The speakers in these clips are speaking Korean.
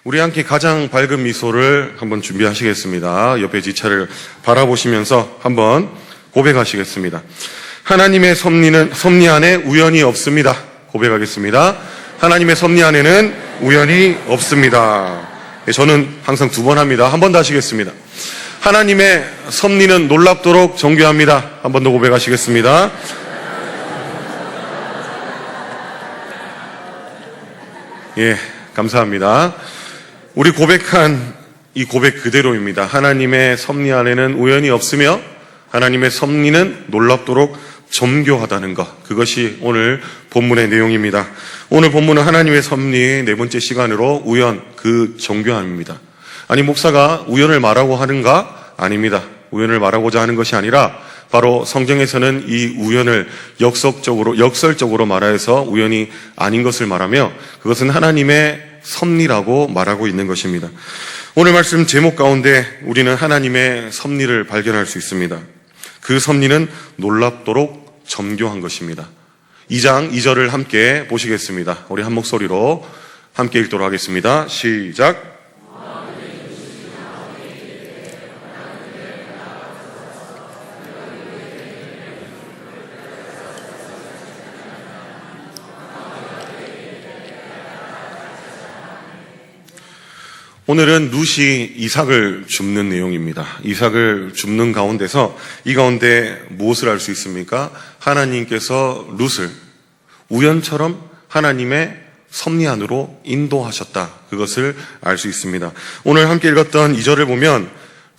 우리 함께 가장 밝은 미소를 한번 준비하시겠습니다. 옆에 지차를 바라보시면서 한번 고백하시겠습니다. 하나님의 섭리 안에 우연이 없습니다. 고백하겠습니다. 하나님의 섭리 안에는 우연이 없습니다. 저는 항상 2번 합니다. 한 번 더 하시겠습니다. 하나님의 섭리는 놀랍도록 정교합니다. 한 번 더 고백하시겠습니다. 예, 감사합니다. 우리 고백한 이 고백 그대로입니다. 하나님의 섭리 안에는 우연이 없으며 하나님의 섭리는 놀랍도록 정교하다는 것, 그것이 오늘 본문의 내용입니다. 오늘 본문은 하나님의 섭리의 4번째 시간으로 우연, 그 정교함입니다. 아니, 목사가 우연을 말하고 하는가? 아닙니다. 우연을 말하고자 하는 것이 아니라 바로 성경에서는 이 우연을 역설적으로 말하여서 우연이 아닌 것을 말하며 그것은 하나님의 섭리라고 말하고 있는 것입니다. 오늘 말씀 제목 가운데 우리는 하나님의 섭리를 발견할 수 있습니다. 그 섭리는 놀랍도록 정교한 것입니다. 2장 2절을 함께 보시겠습니다. 우리 한 목소리로 함께 읽도록 하겠습니다. 시작. 오늘은 룻이 이삭을 줍는 내용입니다. 이삭을 줍는 가운데서 이 가운데 무엇을 알 수 있습니까? 하나님께서 룻을 우연처럼 하나님의 섭리 안으로 인도하셨다. 그것을 알 수 있습니다. 오늘 함께 읽었던 2절을 보면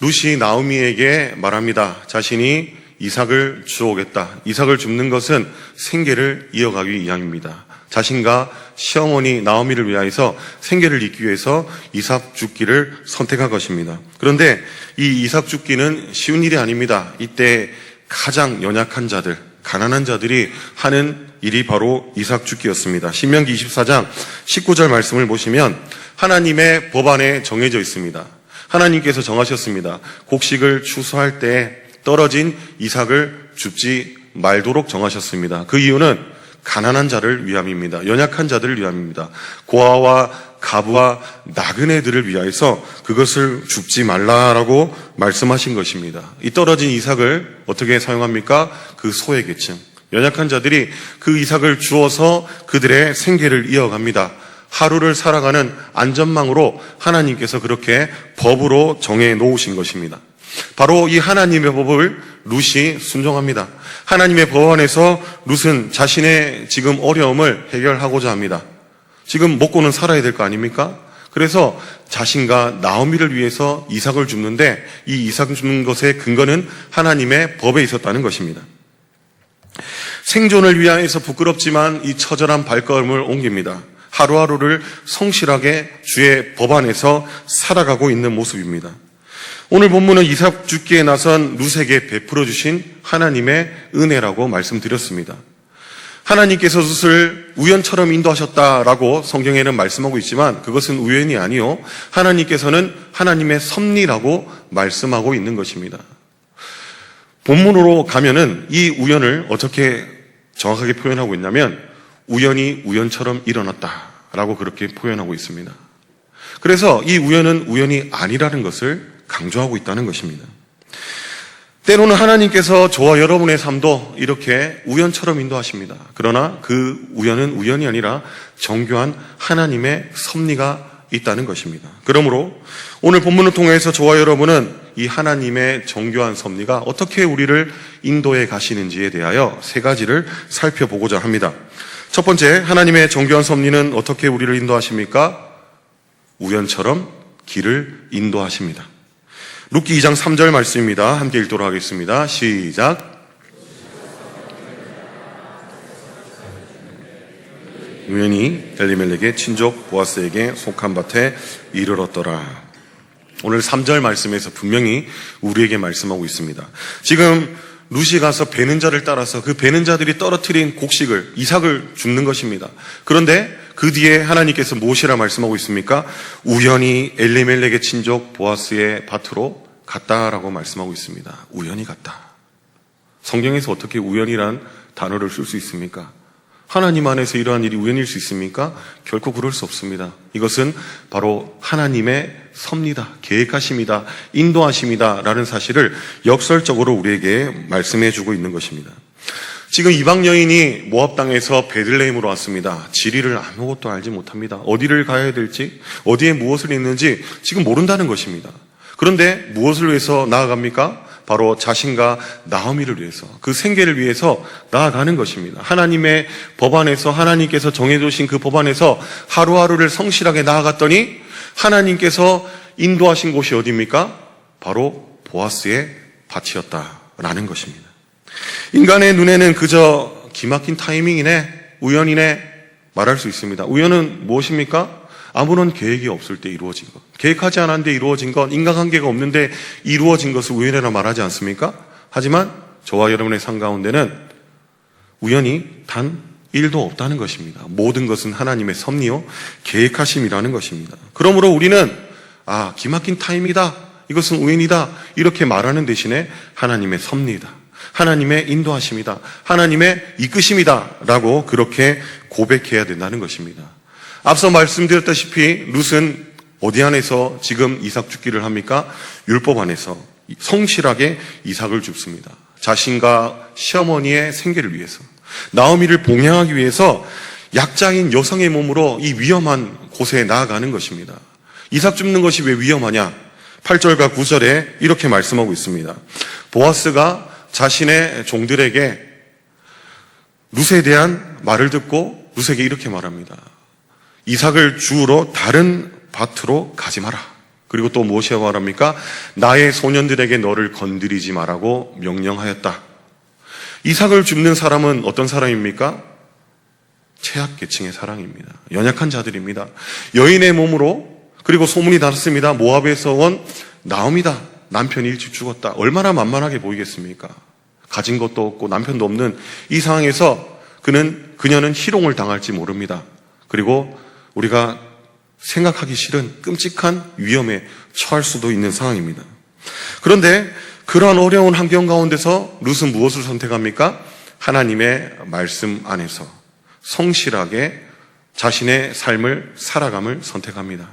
룻이 나오미에게 말합니다. 자신이 이삭을 주오겠다. 이삭을 줍는 것은 생계를 이어가기 위함입니다. 자신과 시어머니 나오미를 위하여서 생계를 잇기 위해서 이삭 죽기를 선택한 것입니다. 그런데 이 이삭 죽기는 쉬운 일이 아닙니다. 이때 가장 연약한 자들, 가난한 자들이 하는 일이 바로 이삭 죽기였습니다. 신명기 24장 19절 말씀을 보시면 하나님의 법안에 정해져 있습니다. 하나님께서 정하셨습니다. 곡식을 추수할 때 떨어진 이삭을 줍지 말도록 정하셨습니다. 그 이유는 가난한 자를 위함입니다. 연약한 자들을 위함입니다. 고아와 가부와 나그네들을 위하여서 그것을 줍지 말라라고 말씀하신 것입니다. 이 떨어진 이삭을 어떻게 사용합니까? 그 소외계층, 연약한 자들이 그 이삭을 주어서 그들의 생계를 이어갑니다. 하루를 살아가는 안전망으로 하나님께서 그렇게 법으로 정해 놓으신 것입니다. 바로 이 하나님의 법을 룻이 순종합니다. 하나님의 법 안에서 룻은 자신의 지금 어려움을 해결하고자 합니다. 지금 먹고는 살아야 될 거 아닙니까? 그래서 자신과 나오미를 위해서 이삭을 줍는데 이 이삭을 줍는 것의 근거는 하나님의 법에 있었다는 것입니다. 생존을 위하여서 부끄럽지만 이 처절한 발걸음을 옮깁니다. 하루하루를 성실하게 주의 법 안에서 살아가고 있는 모습입니다. 오늘 본문은 이삭 죽기에 나선 룻에게 베풀어 주신 하나님의 은혜라고 말씀드렸습니다. 하나님께서 룻을 우연처럼 인도하셨다라고 성경에는 말씀하고 있지만 그것은 우연이 아니요 하나님께서는 하나님의 섭리라고 말씀하고 있는 것입니다. 본문으로 가면은 이 우연을 어떻게 정확하게 표현하고 있냐면 우연이 우연처럼 일어났다라고 그렇게 표현하고 있습니다. 그래서 이 우연은 우연이 아니라는 것을 강조하고 있다는 것입니다. 때로는 하나님께서 저와 여러분의 삶도 이렇게 우연처럼 인도하십니다. 그러나 그 우연은 우연이 아니라 정교한 하나님의 섭리가 있다는 것입니다. 그러므로 오늘 본문을 통해서 저와 여러분은 이 하나님의 정교한 섭리가 어떻게 우리를 인도해 가시는지에 대하여 3가지를 살펴보고자 합니다. 첫 번째, 하나님의 정교한 섭리는 어떻게 우리를 인도하십니까? 우연처럼 길을 인도하십니다. 룻기 2장 3절 말씀입니다. 함께 읽도록 하겠습니다. 시작. 우연히 엘리멜렉의 친족 보아스에게 속한 밭에 이르렀더라. 오늘 3절 말씀에서 분명히 우리에게 말씀하고 있습니다. 지금 룻이 가서 베는 자를 따라서 그 베는 자들이 떨어뜨린 곡식을, 이삭을 줍는 것입니다. 그런데 그 뒤에 하나님께서 무엇이라 말씀하고 있습니까? 우연히 엘리멜렉의 친족 보아스의 밭으로 갔다라고 말씀하고 있습니다. 우연히 갔다. 성경에서 어떻게 우연이란 단어를 쓸 수 있습니까? 하나님 안에서 이러한 일이 우연일 수 있습니까? 결코 그럴 수 없습니다. 이것은 바로 하나님의 섭니다. 계획하심이다. 인도하심이다. 라는 사실을 역설적으로 우리에게 말씀해 주고 있는 것입니다. 지금 이방 여인이 모압 땅에서 베들레헴으로 왔습니다. 지리를 아무것도 알지 못합니다. 어디를 가야 될지, 어디에 무엇을 있는지 지금 모른다는 것입니다. 그런데 무엇을 위해서 나아갑니까? 바로 자신과 나오미를 위해서, 그 생계를 위해서 나아가는 것입니다. 하나님의 법 안에서, 하나님께서 정해두신 그 법 안에서 하루하루를 성실하게 나아갔더니 하나님께서 인도하신 곳이 어디입니까? 바로 보아스의 밭이었다라는 것입니다. 인간의 눈에는 그저 기막힌 타이밍이네, 우연이네 말할 수 있습니다. 우연은 무엇입니까? 아무런 계획이 없을 때 이루어진 것, 계획하지 않았는데 이루어진 것, 인간관계가 없는데 이루어진 것을 우연이라 말하지 않습니까? 하지만 저와 여러분의 삶 가운데는 우연이 단 1도 없다는 것입니다. 모든 것은 하나님의 섭리요 계획하심이라는 것입니다. 그러므로 우리는 기막힌 타임이다, 이것은 우연이다 이렇게 말하는 대신에 하나님의 섭리이다, 하나님의 인도하심이다, 하나님의 이끄심이다 라고 그렇게 고백해야 된다는 것입니다. 앞서 말씀드렸다시피 룻은 어디 안에서 지금 이삭 죽기를 합니까? 율법 안에서 성실하게 이삭을 줍습니다. 자신과 시어머니의 생계를 위해서, 나오미를 봉양하기 위해서 약자인 여성의 몸으로 이 위험한 곳에 나아가는 것입니다. 이삭 줍는 것이 왜 위험하냐? 8절과 9절에 이렇게 말씀하고 있습니다. 보아스가 자신의 종들에게 룻에 대한 말을 듣고 룻에게 이렇게 말합니다. 이삭을 주우러 다른 밭으로 가지 마라. 그리고 또 무엇이라고 말합니까? 나의 소년들에게 너를 건드리지 마라고 명령하였다. 이삭을 줍는 사람은 어떤 사람입니까? 최악계층의 사람입니다. 연약한 자들입니다. 여인의 몸으로, 그리고 소문이 났습니다. 모압에서 온 나오미다. 남편이 일찍 죽었다. 얼마나 만만하게 보이겠습니까? 가진 것도 없고 남편도 없는 이 상황에서 그녀는 희롱을 당할지 모릅니다. 그리고 우리가 생각하기 싫은 끔찍한 위험에 처할 수도 있는 상황입니다. 그런데 그러한 어려운 환경 가운데서 룻은 무엇을 선택합니까? 하나님의 말씀 안에서 성실하게 자신의 삶을 살아감을 선택합니다.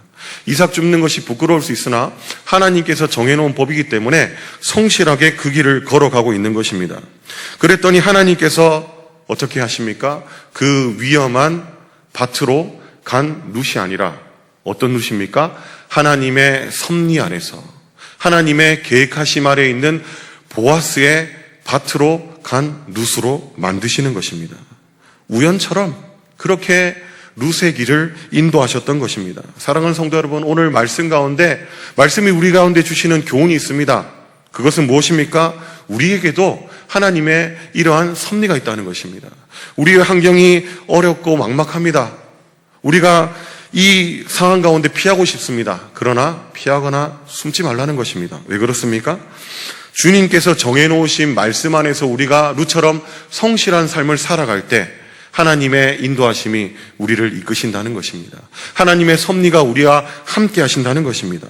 이삭 줍는 것이 부끄러울 수 있으나 하나님께서 정해놓은 법이기 때문에 성실하게 그 길을 걸어가고 있는 것입니다. 그랬더니 하나님께서 어떻게 하십니까? 그 위험한 밭으로 간 룻이 아니라 어떤 룻입니까? 하나님의 섭리 안에서, 하나님의 계획하심 아래에 있는 보아스의 밭으로 간 룻으로 만드시는 것입니다. 우연처럼 그렇게 룻의 길을 인도하셨던 것입니다. 사랑하는 성도 여러분, 오늘 말씀 가운데, 말씀이 우리 가운데 주시는 교훈이 있습니다. 그것은 무엇입니까? 우리에게도 하나님의 이러한 섭리가 있다는 것입니다. 우리의 환경이 어렵고 막막합니다. 우리가 이 상황 가운데 피하고 싶습니다. 그러나 피하거나 숨지 말라는 것입니다. 왜 그렇습니까? 주님께서 정해놓으신 말씀 안에서 우리가 룻처럼 성실한 삶을 살아갈 때 하나님의 인도하심이 우리를 이끄신다는 것입니다. 하나님의 섭리가 우리와 함께 하신다는 것입니다.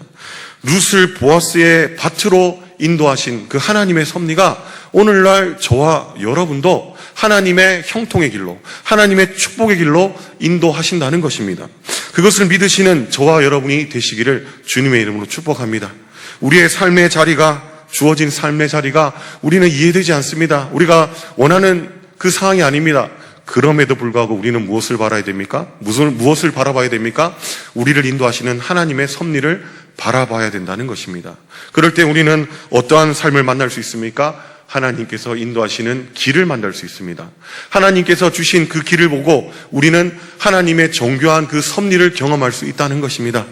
룻을 보아스의 밭으로 인도하신 그 하나님의 섭리가 오늘날 저와 여러분도 하나님의 형통의 길로, 하나님의 축복의 길로 인도하신다는 것입니다. 그것을 믿으시는 저와 여러분이 되시기를 주님의 이름으로 축복합니다. 우리의 삶의 자리가, 주어진 삶의 자리가 우리는 이해되지 않습니다. 우리가 원하는 그 상황이 아닙니다. 그럼에도 불구하고 우리는 무엇을 바라야 됩니까? 무엇을 바라봐야 됩니까? 우리를 인도하시는 하나님의 섭리를 바라봐야 된다는 것입니다. 그럴 때 우리는 어떠한 삶을 만날 수 있습니까? 하나님께서 인도하시는 길을 만날 수 있습니다. 하나님께서 주신 그 길을 보고 우리는 하나님의 정교한 그 섭리를 경험할 수 있다는 것입니다.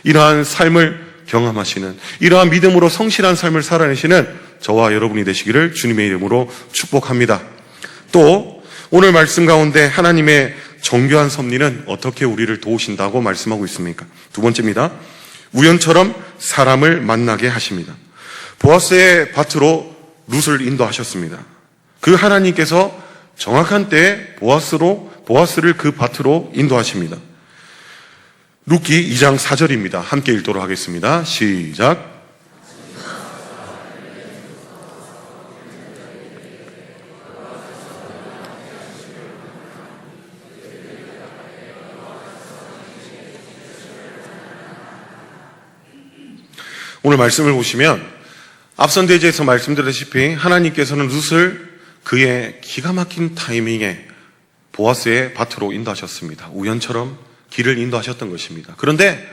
이러한 삶을 경험하시는, 이러한 믿음으로 성실한 삶을 살아내시는 저와 여러분이 되시기를 주님의 이름으로 축복합니다. 또 오늘 말씀 가운데 하나님의 정교한 섭리는 어떻게 우리를 도우신다고 말씀하고 있습니까? 두 번째입니다. 우연처럼 사람을 만나게 하십니다. 보아스의 밭으로 룻을 인도하셨습니다. 그 하나님께서 정확한 때에 보아스를 그 밭으로 인도하십니다. 룻기 2장 4절입니다. 함께 읽도록 하겠습니다. 시작. 오늘 말씀을 보시면 앞선 대지에서 말씀드렸다시피 하나님께서는 룻을 그의 기가 막힌 타이밍에 보아스의 밭으로 인도하셨습니다. 우연처럼 길을 인도하셨던 것입니다. 그런데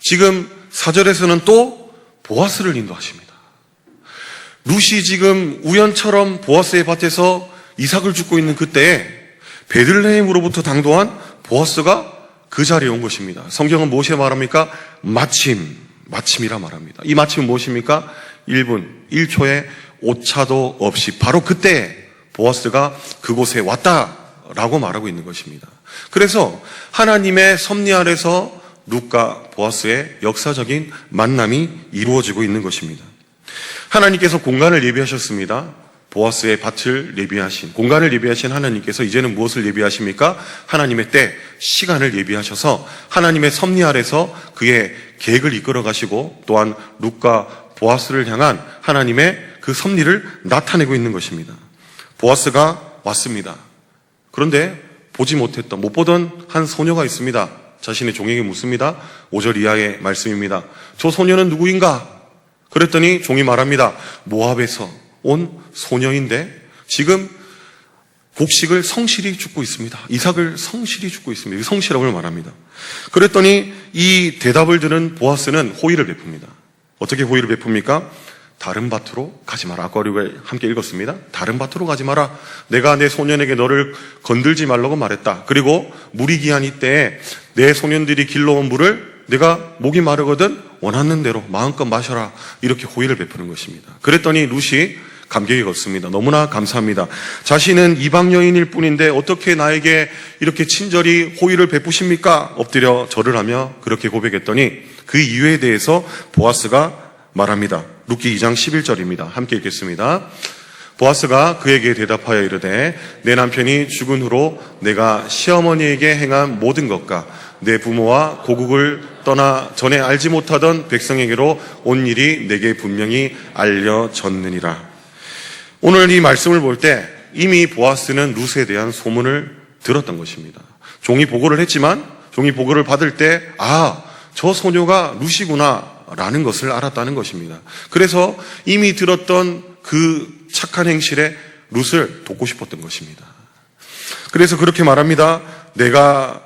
지금 4절에서는 또 보아스를 인도하십니다. 룻이 지금 우연처럼 보아스의 밭에서 이삭을 줍고 있는 그때에 베들레헴으로부터 당도한 보아스가 그 자리에 온 것입니다. 성경은 무엇에 말합니까? 마침이라 말합니다. 이 마침은 무엇입니까? 1분, 1초의 오차도 없이 바로 그때 보아스가 그곳에 왔다라고 말하고 있는 것입니다. 그래서 하나님의 섭리 아래서 룻과 보아스의 역사적인 만남이 이루어지고 있는 것입니다. 하나님께서 공간을 예비하셨습니다. 보아스의 밭을 예비하신, 공간을 예비하신 하나님께서 이제는 무엇을 예비하십니까? 하나님의 때, 시간을 예비하셔서 하나님의 섭리 아래서 그의 계획을 이끌어 가시고 또한 룻과 보아스를 향한 하나님의 그 섭리를 나타내고 있는 것입니다. 보아스가 왔습니다. 그런데 보지 못했던, 못 보던 한 소녀가 있습니다. 자신의 종에게 묻습니다. 5절 이하의 말씀입니다. 저 소녀는 누구인가? 그랬더니 종이 말합니다. 모압에서 온 소녀인데 지금 곡식을 성실히 줍고 있습니다. 이삭을 성실히 줍고 있습니다. 성실함을 말합니다. 그랬더니 이 대답을 들은 보아스는 호의를 베풉니다. 어떻게 호의를 베풉니까? 다른 밭으로 가지 마라. 아까 우리가 함께 읽었습니다. 다른 밭으로 가지 마라. 내가 내 소년에게 너를 건들지 말라고 말했다. 그리고 물이 귀한 이때에 내 소년들이 길러온 물을 내가 목이 마르거든 원하는 대로 마음껏 마셔라. 이렇게 호의를 베푸는 것입니다. 그랬더니 룻이 감격이 걷습니다. 너무나 감사합니다. 자신은 이방 여인일 뿐인데 어떻게 나에게 이렇게 친절히 호의를 베푸십니까? 엎드려 절을 하며 그렇게 고백했더니 그 이유에 대해서 보아스가 말합니다. 룻기 2장 11절입니다. 함께 읽겠습니다. 보아스가 그에게 대답하여 이르되 내 남편이 죽은 후로 내가 시어머니에게 행한 모든 것과 내 부모와 고국을 떠나 전에 알지 못하던 백성에게로 온 일이 내게 분명히 알려졌느니라. 오늘 이 말씀을 볼 때 이미 보아스는 룻에 대한 소문을 들었던 것입니다. 종이 보고를 했지만 종이 보고를 받을 때 저 소녀가 룻이구나 라는 것을 알았다는 것입니다. 그래서 이미 들었던 그 착한 행실에 룻을 돕고 싶었던 것입니다. 그래서 그렇게 말합니다. 내가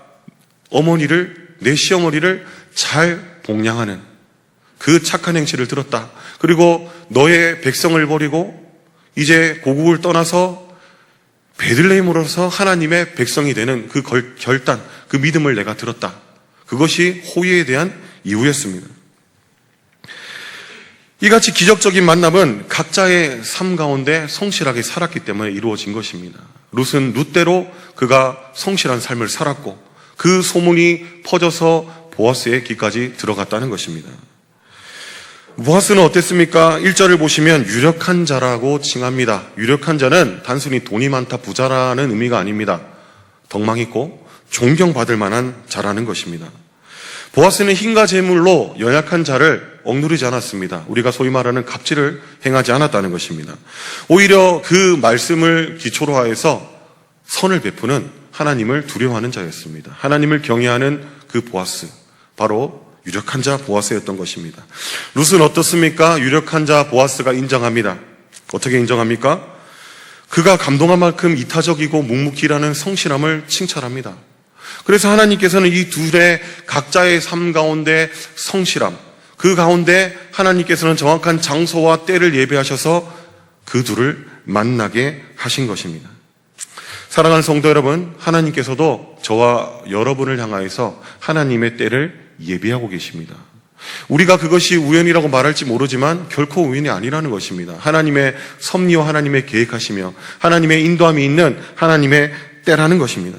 내 시어머니를 잘 복양하는 그 착한 행실을 들었다. 그리고 너의 백성을 버리고 이제 고국을 떠나서 베들레헴으로서 하나님의 백성이 되는 그 결단, 그 믿음을 내가 들었다. 그것이 호의에 대한 이유였습니다. 이같이 기적적인 만남은 각자의 삶 가운데 성실하게 살았기 때문에 이루어진 것입니다. 룻은 룻대로 그가 성실한 삶을 살았고 그 소문이 퍼져서 보아스의 귀까지 들어갔다는 것입니다. 보아스는 어땠습니까? 1절을 보시면 유력한 자라고 칭합니다. 유력한 자는 단순히 돈이 많다, 부자라는 의미가 아닙니다. 덕망 있고 존경받을 만한 자라는 것입니다. 보아스는 힘과 재물로 연약한 자를 억누르지 않았습니다. 우리가 소위 말하는 갑질을 행하지 않았다는 것입니다. 오히려 그 말씀을 기초로 하여서 선을 베푸는 하나님을 두려워하는 자였습니다. 하나님을 경외하는 그 보아스, 바로 유력한 자 보아스였던 것입니다. 룻은 어떻습니까? 유력한 자 보아스가 인정합니다. 어떻게 인정합니까? 그가 감동한 만큼 이타적이고 묵묵히라는 성실함을 칭찬합니다. 그래서 하나님께서는 이 둘의 각자의 삶 가운데 성실함, 그 가운데 하나님께서는 정확한 장소와 때를 예배하셔서 그 둘을 만나게 하신 것입니다. 사랑하는 성도 여러분, 하나님께서도 저와 여러분을 향하여서 하나님의 때를 예비하고 계십니다. 우리가 그것이 우연이라고 말할지 모르지만 결코 우연이 아니라는 것입니다. 하나님의 섭리와 하나님의 계획하시며 하나님의 인도함이 있는 하나님의 때라는 것입니다.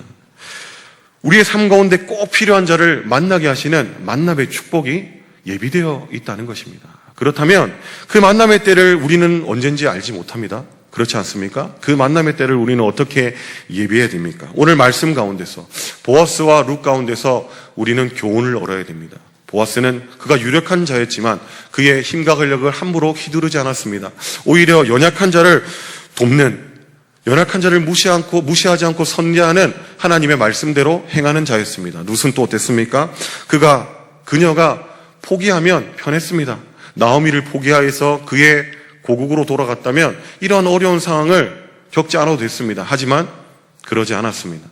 우리의 삶 가운데 꼭 필요한 자를 만나게 하시는 만남의 축복이 예비되어 있다는 것입니다. 그렇다면 그 만남의 때를 우리는 언젠지 알지 못합니다. 그렇지 않습니까? 그 만남의 때를 우리는 어떻게 예비해야 됩니까? 오늘 말씀 가운데서 보아스와 룻 가운데서 우리는 교훈을 얻어야 됩니다. 보아스는 그가 유력한 자였지만 그의 힘과 권력을 함부로 휘두르지 않았습니다. 오히려 연약한 자를 돕는, 연약한 자를 무시하지 않고 선대하는 하나님의 말씀대로 행하는 자였습니다. 룻은 또 어땠습니까? 그녀가 포기하면 편했습니다. 나오미를 포기하여서 그의 고국으로 돌아갔다면 이런 어려운 상황을 겪지 않아도 됐습니다. 하지만 그러지 않았습니다.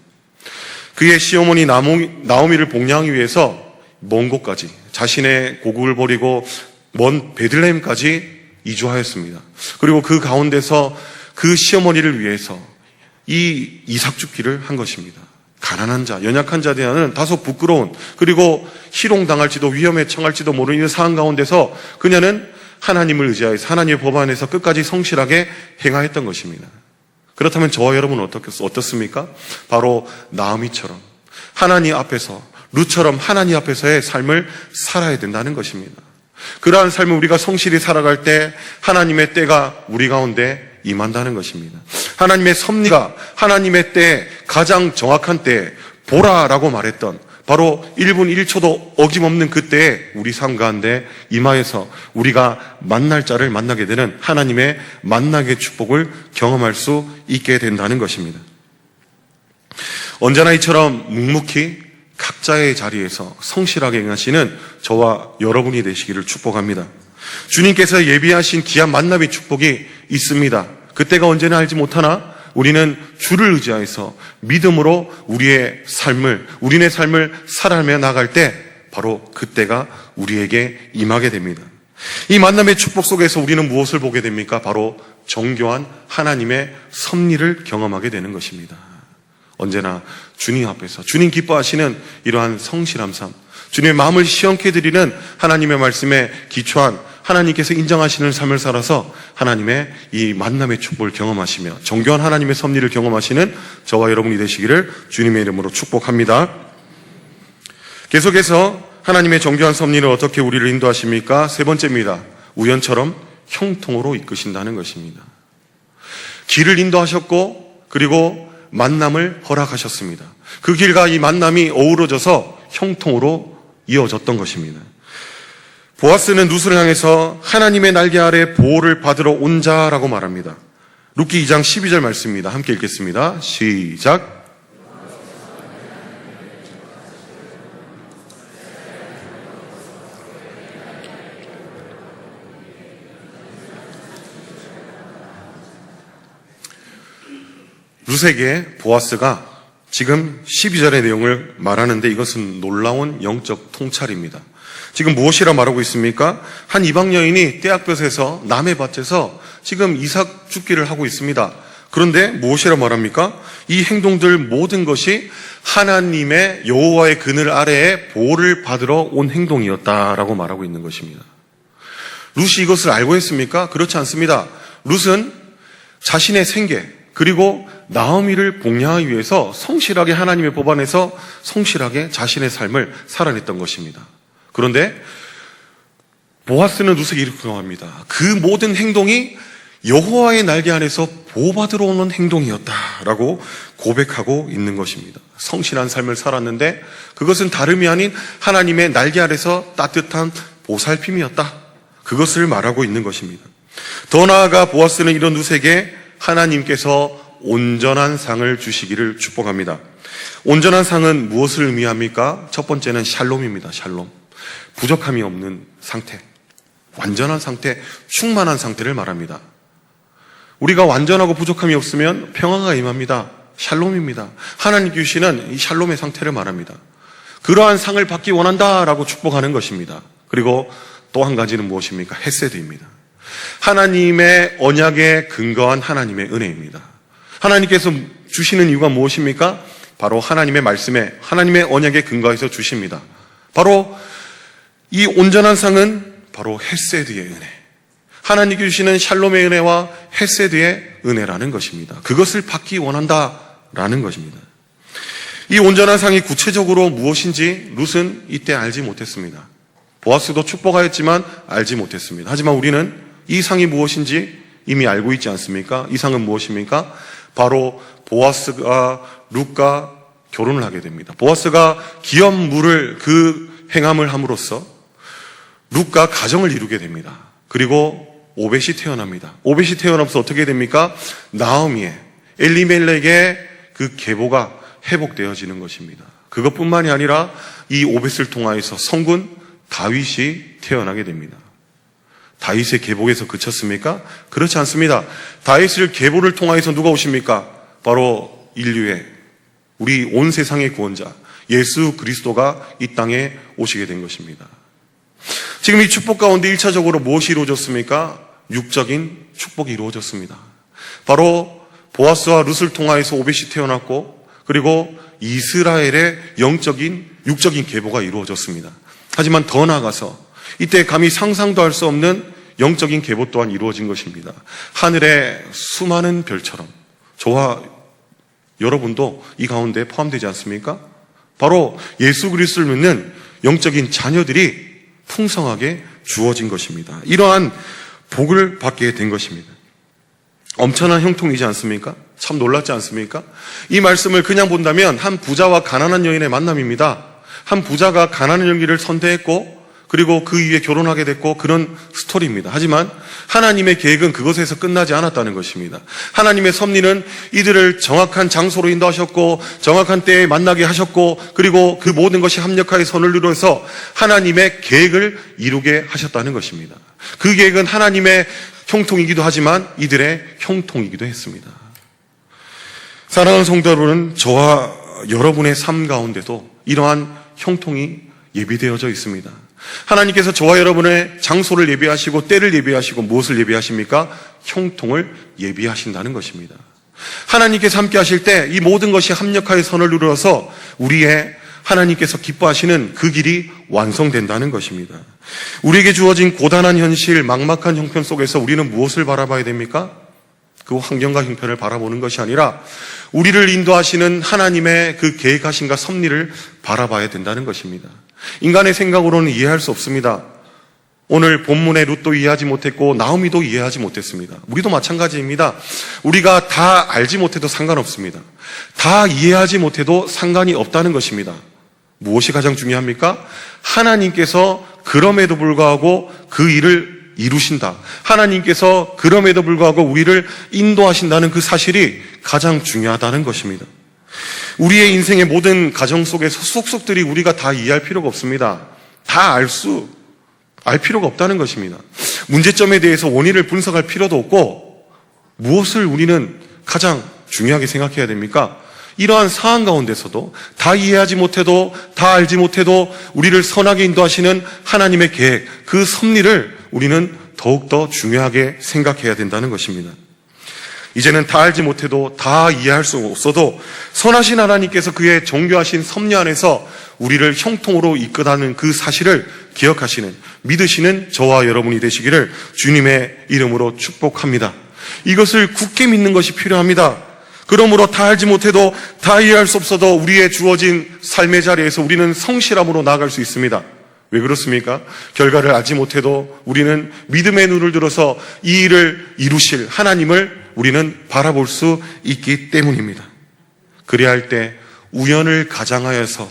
그의 시어머니 나오미를 복양하기 위해서 먼 곳까지 자신의 고국을 버리고 먼 베들레헴까지 이주하였습니다. 그리고 그 가운데서 그 시어머니를 위해서 이 이삭 죽기를 한 것입니다. 가난한 자, 연약한 자에 대한 다소 부끄러운, 그리고 희롱당할지도 위험에 처할지도 모르는 상황 가운데서 그녀는 하나님을 의지하여서 하나님의 법 안에서 끝까지 성실하게 행하였던 것입니다. 그렇다면 저와 여러분은 어떻습니까? 바로 나오미처럼 하나님 앞에서, 룻처럼 하나님 앞에서의 삶을 살아야 된다는 것입니다. 그러한 삶을 우리가 성실히 살아갈 때 하나님의 때가 우리 가운데 임한다는 것입니다. 하나님의 섭리가 하나님의 때에 가장 정확한 때에 보라라고 말했던 바로 1분 1초도 어김없는 그때에 우리 삶 가운데 임하여서 우리가 만날 자를 만나게 되는 하나님의 만나게 축복을 경험할 수 있게 된다는 것입니다. 언제나 이처럼 묵묵히 각자의 자리에서 성실하게 행하시는 저와 여러분이 되시기를 축복합니다. 주님께서 예비하신 귀한 만남의 축복이 있습니다. 그때가 언제나 알지 못하나 우리는 주를 의지하여서 믿음으로 우리네 삶을 살아가며 나갈 때 바로 그때가 우리에게 임하게 됩니다. 이 만남의 축복 속에서 우리는 무엇을 보게 됩니까? 바로 정교한 하나님의 섭리를 경험하게 되는 것입니다. 언제나 주님 앞에서 주님 기뻐하시는 이러한 성실한 삶, 주님의 마음을 시원케 드리는 하나님의 말씀에 기초한 하나님께서 인정하시는 삶을 살아서 하나님의 이 만남의 축복을 경험하시며 정교한 하나님의 섭리를 경험하시는 저와 여러분이 되시기를 주님의 이름으로 축복합니다. 계속해서 하나님의 정교한 섭리를 어떻게 우리를 인도하십니까? 세 번째입니다. 우연처럼 형통으로 이끄신다는 것입니다. 길을 인도하셨고 그리고 만남을 허락하셨습니다. 그 길과 이 만남이 어우러져서 형통으로 이어졌던 것입니다. 보아스는 룻을 향해서 하나님의 날개 아래 보호를 받으러 온 자라고 말합니다. 룻기 2장 12절 말씀입니다. 함께 읽겠습니다. 시작. 룻에게 보아스가 지금 12절의 내용을 말하는데 이것은 놀라운 영적 통찰입니다. 지금 무엇이라 말하고 있습니까? 한 이방 여인이 떼약볕에서 남의 밭에서 지금 이삭 죽기를 하고 있습니다. 그런데 무엇이라 말합니까? 이 행동들 모든 것이 하나님의 여호와의 그늘 아래에 보호를 받으러 온 행동이었다라고 말하고 있는 것입니다. 룻이 이것을 알고 했습니까? 그렇지 않습니다. 룻은 자신의 생계 그리고 나오미를 복양하기 위해서 성실하게 하나님의 법 안에서 성실하게 자신의 삶을 살아냈던 것입니다. 그런데 보아스는 룻에게 이렇게 경험합니다. 그 모든 행동이 여호와의 날개 안에서 보호받으러 오는 행동이었다라고 고백하고 있는 것입니다. 성실한 삶을 살았는데 그것은 다름이 아닌 하나님의 날개 아래서 따뜻한 보살핌이었다. 그것을 말하고 있는 것입니다. 더 나아가 보아스는 이런 룻에게 하나님께서 온전한 상을 주시기를 축복합니다. 온전한 상은 무엇을 의미합니까? 첫 번째는 샬롬입니다. 샬롬. 부족함이 없는 상태, 완전한 상태, 충만한 상태를 말합니다. 우리가 완전하고 부족함이 없으면 평화가 임합니다. 샬롬입니다. 하나님 주시는 이 샬롬의 상태를 말합니다. 그러한 상을 받기 원한다라고 축복하는 것입니다. 그리고 또 한 가지는 무엇입니까? 헤세드입니다. 하나님의 언약에 근거한 하나님의 은혜입니다. 하나님께서 주시는 이유가 무엇입니까? 바로 하나님의 말씀에, 하나님의 언약에 근거해서 주십니다. 바로 이 온전한 상은 바로 헤세드의 은혜, 하나님께 주시는 샬롬의 은혜와 헤세드의 은혜라는 것입니다. 그것을 받기 원한다라는 것입니다. 이 온전한 상이 구체적으로 무엇인지 룻은 이때 알지 못했습니다. 보아스도 축복하였지만 알지 못했습니다. 하지만 우리는 이 상이 무엇인지 이미 알고 있지 않습니까? 이 상은 무엇입니까? 바로 보아스가 룻과 결혼을 하게 됩니다. 보아스가 기업물을 그 행함을 함으로써 룻과 가정을 이루게 됩니다. 그리고 오벳이 태어납니다. 오벳이 태어나면서 어떻게 됩니까? 나오미의 엘리멜렉의 그 계보가 회복되어지는 것입니다. 그것뿐만이 아니라 이 오벳을 통하여서 성군 다윗이 태어나게 됩니다. 다윗의 계복에서 그쳤습니까? 그렇지 않습니다. 다윗을 계보를 통하여서 누가 오십니까? 바로 인류의, 우리 온 세상의 구원자 예수 그리스도가 이 땅에 오시게 된 것입니다. 지금 이 축복 가운데 1차적으로 무엇이 이루어졌습니까? 육적인 축복이 이루어졌습니다. 바로 보아스와 룻을 통하여서 오벳이 태어났고, 그리고 이스라엘의 육적인 계보가 이루어졌습니다. 하지만 더 나아가서 이때 감히 상상도 할 수 없는 영적인 계보 또한 이루어진 것입니다. 하늘의 수많은 별처럼 저와 여러분도 이 가운데 포함되지 않습니까? 바로 예수 그리스도를 믿는 영적인 자녀들이 풍성하게 주어진 것입니다. 이러한 복을 받게 된 것입니다. 엄청난 형통이지 않습니까? 참 놀랍지 않습니까? 이 말씀을 그냥 본다면 한 부자와 가난한 여인의 만남입니다. 한 부자가 가난한 여인을 선대했고, 그리고 그 이후에 결혼하게 됐고, 그런 스토리입니다. 하지만 하나님의 계획은 그것에서 끝나지 않았다는 것입니다. 하나님의 섭리는 이들을 정확한 장소로 인도하셨고, 정확한 때에 만나게 하셨고, 그리고 그 모든 것이 합력하여 선을 이루어서 하나님의 계획을 이루게 하셨다는 것입니다. 그 계획은 하나님의 형통이기도 하지만 이들의 형통이기도 했습니다. 사랑하는 성도 여러분, 저와 여러분의 삶 가운데도 이러한 형통이 예비되어져 있습니다. 하나님께서 저와 여러분의 장소를 예비하시고 때를 예비하시고 무엇을 예비하십니까? 형통을 예비하신다는 것입니다. 하나님께서 함께 하실 때 이 모든 것이 합력하여 선을 이루어서 우리의 하나님께서 기뻐하시는 그 길이 완성된다는 것입니다. 우리에게 주어진 고단한 현실, 막막한 형편 속에서 우리는 무엇을 바라봐야 됩니까? 그 환경과 형편을 바라보는 것이 아니라 우리를 인도하시는 하나님의 그 계획하심과 섭리를 바라봐야 된다는 것입니다. 인간의 생각으로는 이해할 수 없습니다. 오늘 본문의 룻도 이해하지 못했고 나오미도 이해하지 못했습니다. 우리도 마찬가지입니다. 우리가 다 알지 못해도 상관없습니다. 다 이해하지 못해도 상관이 없다는 것입니다. 무엇이 가장 중요합니까? 하나님께서 그럼에도 불구하고 그 일을 이루신다. 하나님께서 그럼에도 불구하고 우리를 인도하신다는 그 사실이 가장 중요하다는 것입니다. 우리의 인생의 모든 가정 속에서 속속들이 우리가 다 이해할 필요가 없습니다. 다 알 필요가 없다는 것입니다. 문제점에 대해서 원인을 분석할 필요도 없고, 무엇을 우리는 가장 중요하게 생각해야 됩니까? 이러한 상황 가운데서도 다 이해하지 못해도, 다 알지 못해도 우리를 선하게 인도하시는 하나님의 계획, 그 섭리를 우리는 더욱더 중요하게 생각해야 된다는 것입니다. 이제는 다 알지 못해도, 다 이해할 수 없어도 선하신 하나님께서 그의 정교하신 섭리 안에서 우리를 형통으로 이끌어가는 그 사실을 기억하시는, 믿으시는 저와 여러분이 되시기를 주님의 이름으로 축복합니다. 이것을 굳게 믿는 것이 필요합니다. 그러므로 다 알지 못해도, 다 이해할 수 없어도 우리의 주어진 삶의 자리에서 우리는 성실함으로 나아갈 수 있습니다. 왜 그렇습니까? 결과를 알지 못해도 우리는 믿음의 눈을 들어서 이 일을 이루실 하나님을 우리는 바라볼 수 있기 때문입니다. 그래야 할 때 우연을 가장하여서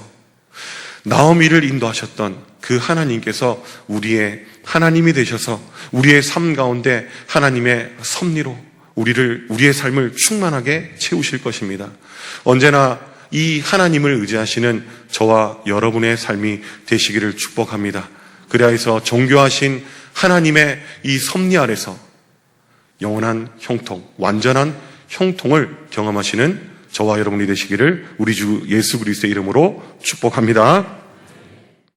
나오미를 인도하셨던 그 하나님께서 우리의 하나님이 되셔서 우리의 삶 가운데 하나님의 섭리로 우리의 삶을 충만하게 채우실 것입니다. 언제나 이 하나님을 의지하시는 저와 여러분의 삶이 되시기를 축복합니다. 그래야 해서 정교하신 하나님의 이 섭리 아래서 영원한 형통, 완전한 형통을 경험하시는 저와 여러분이 되시기를 우리 주 예수 그리스도의 이름으로 축복합니다.